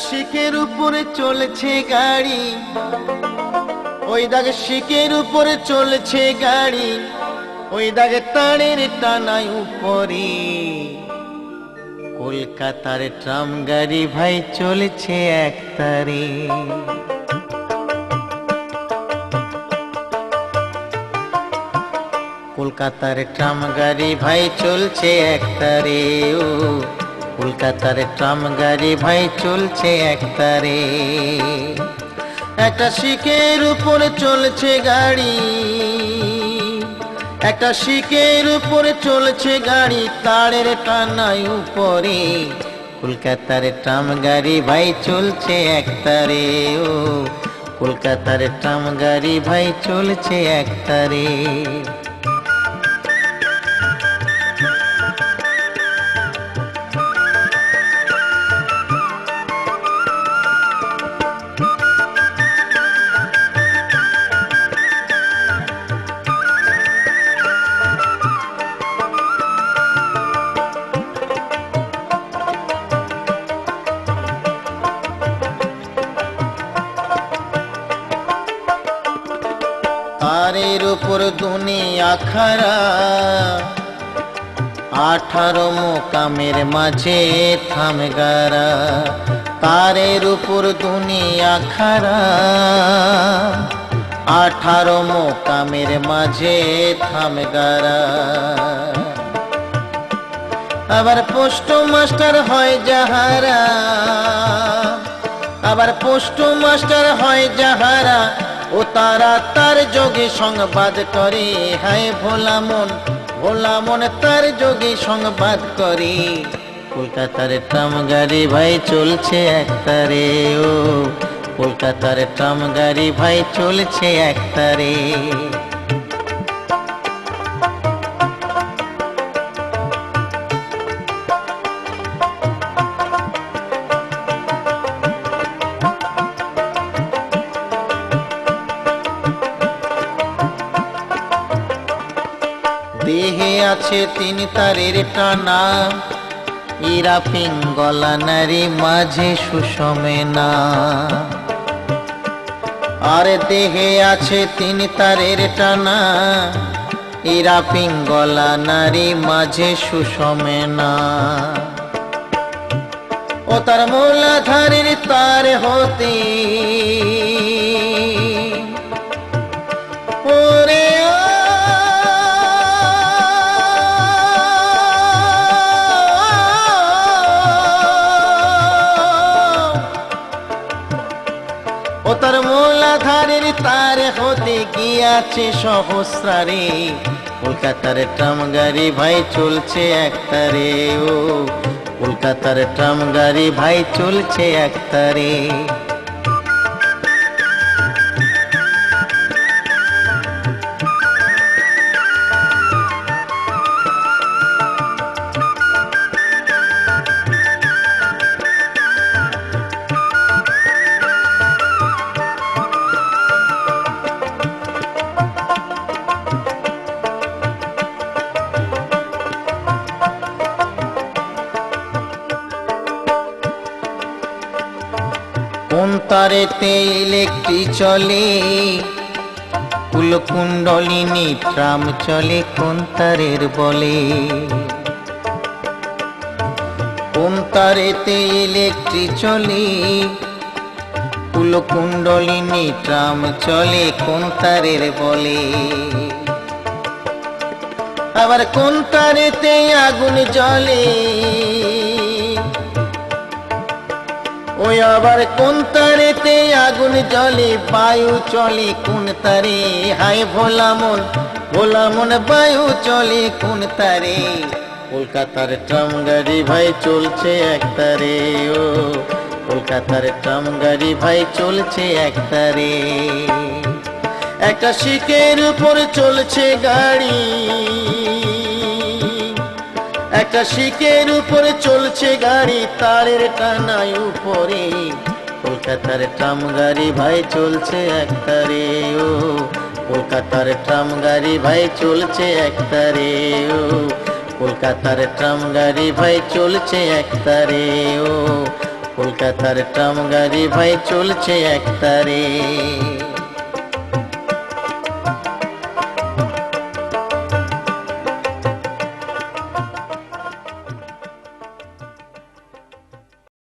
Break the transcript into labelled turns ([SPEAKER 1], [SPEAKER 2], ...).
[SPEAKER 1] শিখের উপরে চলছে গাড়ি, ওই দাগে শিখের উপরে চলছে গাড়ি, ওই দাগে তারের টানায় উপরে। কলকাতার ট্রাম গাড়ি ভাই চলছে একতারে। কলকাতার ট্রাম গাড়ি ভাই চলছে একতারে, ও কলকাতার ট্রাম গাড়ি ভাই চলছে একতারে। একটা শিখের উপরে চলছে গাড়ি, একটা শিখের উপরে চলছে গাড়ি, তারের টানায় উপরে। কলকাতার ট্রাম গাড়ি ভাই চলছে একতারে, ও কলকাতার ট্রাম গাড়ি ভাই চলছে একতারে। তারের উপর দুনিয়া খাড়া, 18 মোকামের মাঝে থামগারা। তারের উপর দুনিয়া খাড়া, 18 মোকামের মাঝে থামগারা। আবার পোস্ট মাস্টার হয় যাহারা, আবার পোস্ট মাস্টার হয় যাহারা, ও তারা তার যোগে সংবাদ করে। হায় ভোলা মন তার যোগে সংবাদ করে। কলকাতার ট্রাম গাড়ি ভাই চলছে একতারে, ও কলকাতার ট্রাম গাড়ি ভাই চলছে একতারে। দেহে আছে 3 তারের টানা, ইরা পিঙ্গলা নারী মাঝে সুষমেনা। আর দেহে আছে 3 তারের টানা, ইরা পিঙ্গলা নারী মাঝে সুষমেনা। ও তার মূলাধারের তার হতে ওরে ও তার মূলাধারের তার হতে গিয়াছে সহস্রারে। কলকাতার ট্রাম গাড়ি ভাই চলছে একতারে, ও কলকাতার ট্রাম গাড়ি ভাই চলছে একতারে। কোন তারেতে ইলেকট্রিক চলে, কুলকুণ্ডলিনী ট্রাম চলে কোন তারের বলে। কোন তারেতে ইলেকট্রিক চলে, কুলকুণ্ডলিনী ট্রাম চলে কোন তারের বলে। আবার কোন তারেতে আগুন জ্বলে, ওই আবার কোন তারেতে আগুন জ্বলে, বায়ু চলে কোন তারে। হায় ভোলা মন বায়ু চলে কোন তারে। কলকাতার ট্রাম গাড়ি ভাই চলছে একতারে, ও কলকাতার ট্রাম গাড়ি ভাই চলছে একতারে। একটা শিখের উপর চলছে গাড়ি, একটা শিখের উপরে চলছে গাড়ি, তারের টানায় উপরে। কলকাতার ট্রাম গাড়ি ভাই চলছে একতারে, ও কলকাতার ট্রাম গাড়ি ভাই চলছে একতারে, ও কলকাতার ট্রাম গাড়ি ভাই চলছে একতারে, ও কলকাতার ট্রাম গাড়ি ভাই চলছে একতারে।